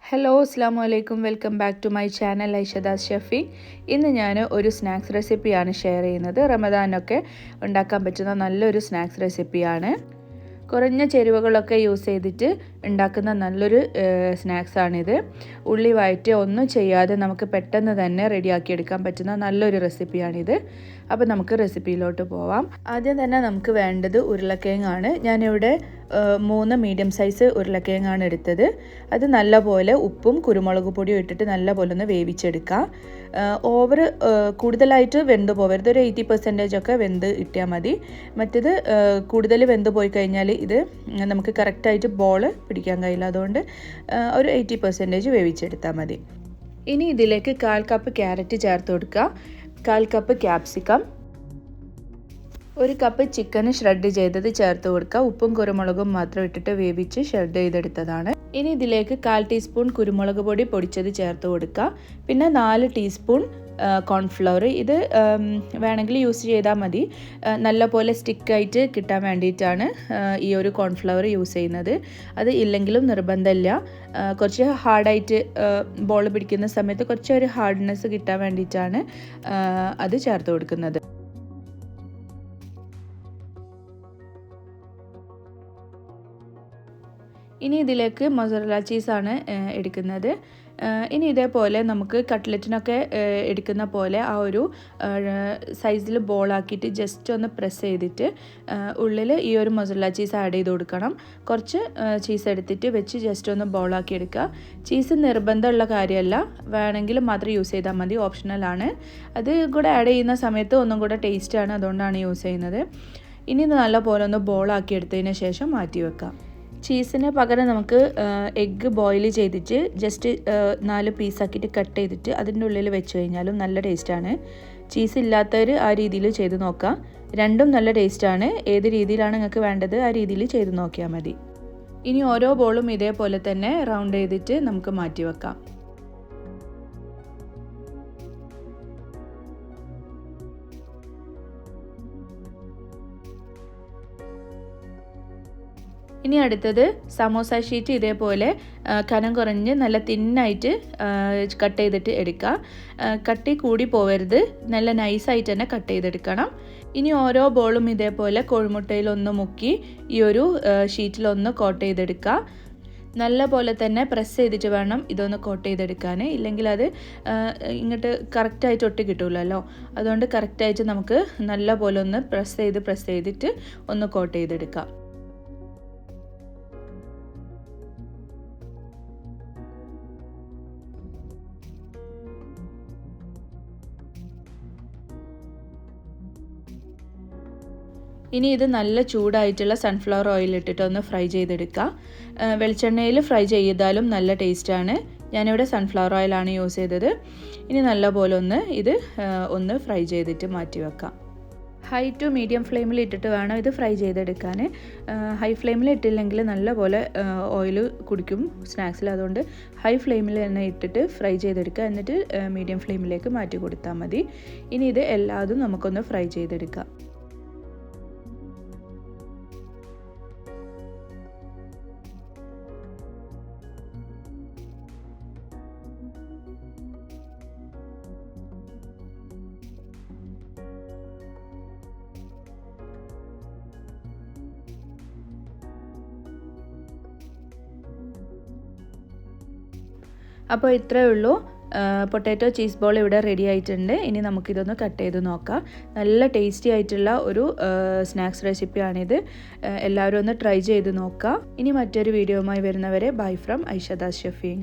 Hello അസ്സാം വലൈക്കും welcome back to my channel ഐഷദാസ് ഷഫി. ഇന്ന് ഞാൻ ഒരു സ്നാക്സ് റെസിപ്പിയാണ് ഷെയർ ചെയ്യുന്നത്. റമദാനൊക്കെ ഉണ്ടാക്കാൻ പറ്റുന്ന നല്ലൊരു സ്നാക്സ് റെസിപ്പിയാണ്. കുറഞ്ഞ ചേരുവകളൊക്കെ യൂസ് ചെയ്തിട്ട് ഉണ്ടാക്കുന്ന നല്ലൊരു സ്നാക്സാണിത്. ഉള്ളി വഴറ്റി ഒന്നും ചെയ്യാതെ നമുക്ക് പെട്ടെന്ന് തന്നെ റെഡിയാക്കി എടുക്കാൻ പറ്റുന്ന നല്ലൊരു റെസിപ്പിയാണിത്. അപ്പോൾ നമുക്ക് റെസിപ്പിയിലോട്ട് പോവാം. ആദ്യം തന്നെ നമുക്ക് വേണ്ടത് ഉരുളക്കിഴങ്ങാണ്. ഞാനിവിടെ 3 മീഡിയം സൈസ് ഉരുളക്കിഴങ്ങാണ് എടുത്തത്. അത് നല്ലപോലെ ഉപ്പും കുരുമുളക് പൊടിയും ഇട്ടിട്ട് നല്ലപോലെ ഒന്ന് വേവിച്ചെടുക്കാം. കൂടുതലായിട്ട് വെന്ത് പോകരുത്. ഒരു 80% ഒക്കെ വെന്ത് ഇട്ടാൽ മതി. മറ്റേത് കൂടുതൽ വെന്ത് പോയി കഴിഞ്ഞാൽ ഇത് നമുക്ക് കറക്റ്റായിട്ട് ബോൾ പിടിക്കാൻ കഴിയില്ല. അതുകൊണ്ട് ഒരു 80% വേവിച്ചെടുത്താൽ മതി. ഇനി ഇതിലേക്ക് 1/4 കപ്പ് ക്യാരറ്റ് ചേർത്ത് കൊടുക്കുക, 1/4 cup capsicum, 1 cup chicken shred ചെയ്തത് ചേർത്ത് കൊടുക്കുക. ഉപ്പും കുരുമുളകും മാത്രം ഇട്ടിട്ട് വേവിച്ച് ഷ്രെഡ് ചെയ്തെടുത്തതാണ്. ഇനി ഇതിലേക്ക് 1/4 ടീസ്പൂൺ കുരുമുളക് പൊടി പൊടിച്ചത് ചേർത്ത് കൊടുക്കുക. പിന്നെ 4 ടീസ്പൂൺ കോൺഫ്ലവർ. ഇത് വേണമെങ്കിൽ യൂസ് ചെയ്താൽ മതി. നല്ലപോലെ സ്റ്റിക്കായിട്ട് കിട്ടാൻ വേണ്ടിയിട്ടാണ് ഈ ഒരു കോൺഫ്ലവർ യൂസ് ചെയ്യുന്നത്. അത് ഇല്ലെങ്കിലും നിർബന്ധമില്ല. കുറച്ച് ഹാർഡായിട്ട് ബോൾ പിടിക്കുന്ന സമയത്ത് കുറച്ചൊരു ഹാർഡ്നെസ് കിട്ടാൻ വേണ്ടിയിട്ടാണ് അത് ചേർത്ത് കൊടുക്കുന്നത്. ഇനി ഇതിലേക്ക് മൊസറല്ല ചീസാണ് എടുക്കുന്നത്. ഇനി ഇതേപോലെ നമുക്ക് കട്ട്ലറ്റിനൊക്കെ എടുക്കുന്ന പോലെ ആ ഒരു സൈസിൽ ബോളാക്കിയിട്ട് ജസ്റ്റ് ഒന്ന് പ്രസ് ചെയ്തിട്ട് ഉള്ളിൽ ഈ ഒരു മൊസറല്ല ചീസ് ആഡ് ചെയ്ത് കൊടുക്കണം. കുറച്ച് ചീസ് എടുത്തിട്ട് വെച്ച് ജസ്റ്റ് ഒന്ന് ബോളാക്കി എടുക്കുക. ചീസ് നിർബന്ധമുള്ള കാര്യമല്ല, വേണമെങ്കിൽ മാത്രം യൂസ് ചെയ്താൽ മതി, ഓപ്ഷണലാണ്. അത് കൂടെ ആഡ് ചെയ്യുന്ന സമയത്ത് ഒന്നും കൂടെ ടേസ്റ്റാണ്, അതുകൊണ്ടാണ് യൂസ് ചെയ്യുന്നത്. ഇനി ഇത് നല്ലപോലെ ഒന്ന് ബോളാക്കി എടുത്തതിന് ശേഷം മാറ്റി വെക്കാം. ചീസിന് പകരം നമുക്ക് എഗ്ഗ് ബോയിൽ ചെയ്തിട്ട് ജസ്റ്റ് 4 പീസാക്കിയിട്ട് കട്ട് ചെയ്തിട്ട് അതിൻ്റെ ഉള്ളിൽ വെച്ച് കഴിഞ്ഞാലും നല്ല ടേസ്റ്റാണ്. ചീസ് ഇല്ലാത്തവർ ആ രീതിയിൽ ചെയ്ത് നോക്കാം. രണ്ടും നല്ല ടേസ്റ്റാണ്. ഏത് രീതിയിലാണ് നിങ്ങൾക്ക് വേണ്ടത് ആ രീതിയിൽ ചെയ്ത് നോക്കിയാൽ മതി. ഇനി ഓരോ ബോളും ഇതേപോലെ തന്നെ റൗണ്ട് ചെയ്തിട്ട് നമുക്ക് മാറ്റി വെക്കാം. ഇനി അടുത്തത് സമോസ ഷീറ്റ് ഇതേപോലെ കനം കുറഞ്ഞ് നല്ല തിന്നായിട്ട് കട്ട് ചെയ്തിട്ട് എടുക്കുക. കട്ടി കൂടി പോവരുത്, നല്ല നൈസായിട്ട് തന്നെ കട്ട് ചെയ്തെടുക്കണം. ഇനി ഓരോ ബോളും ഇതേപോലെ കോഴിമുട്ടയിലൊന്ന് മുക്കി ഈ ഒരു ഷീറ്റിലൊന്ന് കോട്ട് ചെയ്തെടുക്കുക. നല്ല പോലെ തന്നെ പ്രസ് ചെയ്തിട്ട് വേണം ഇതൊന്ന് കോട്ട് ചെയ്തെടുക്കാൻ, ഇല്ലെങ്കിൽ അത് ഇങ്ങോട്ട് കറക്റ്റായിട്ട് ഒട്ടി കിട്ടില്ലല്ലോ. അതുകൊണ്ട് കറക്റ്റായിട്ട് നമുക്ക് നല്ല പോലെ ഒന്ന് പ്രസ് ചെയ്തിട്ട് ഒന്ന് കോട്ട് ചെയ്തെടുക്കാം. ഇനി ഇത് നല്ല ചൂടായിട്ടുള്ള സൺഫ്ലവർ ഓയിൽ ഇട്ടിട്ട് ഒന്ന് ഫ്രൈ ചെയ്തെടുക്കുക. വെളിച്ചെണ്ണയിൽ ഫ്രൈ ചെയ്താലും നല്ല ടേസ്റ്റാണ്. ഞാനിവിടെ സൺഫ്ലവർ ഓയിലാണ് യൂസ് ചെയ്തത്. ഇനി നല്ലപോലെ ഒന്ന് ഫ്രൈ ചെയ്തിട്ട് മാറ്റി വെക്കാം. ഹൈ ടു മീഡിയം ഫ്ലെയിമിൽ ഇട്ടിട്ട് വേണം ഇത് ഫ്രൈ ചെയ്തെടുക്കാൻ. ഹൈ ഫ്ലെയിമിൽ ഇട്ടില്ലെങ്കിൽ നല്ലപോലെ ഓയിൽ കുടിക്കും സ്നാക്സിൽ. അതുകൊണ്ട് ഹൈ ഫ്ലെയിമിൽ തന്നെ ഇട്ടിട്ട് ഫ്രൈ ചെയ്തെടുക്കുക. എന്നിട്ട് മീഡിയം ഫ്ലെയിമിലേക്ക് മാറ്റി കൊടുത്താൽ മതി. ഇനി ഇത് എല്ലാതും നമുക്കൊന്ന് ഫ്രൈ ചെയ്തെടുക്കാം. അപ്പോൾ ഇത്രയേ ഉള്ളൂ. പൊട്ടാറ്റോ ചീസ് ബോൾ ഇവിടെ റെഡി ആയിട്ടുണ്ട്. ഇനി നമുക്കിതൊന്ന് കട്ട് ചെയ്ത് നോക്കാം. നല്ല ടേസ്റ്റി ആയിട്ടുള്ള ഒരു സ്നാക്സ് റെസിപ്പിയാണിത്. എല്ലാവരും ഒന്ന് ട്രൈ ചെയ്ത് നോക്കാം. ഇനി മറ്റൊരു വീഡിയോയുമായി വരുന്നവരെ ബൈ ഫ്രം ഐഷദാസ് ഷഫി.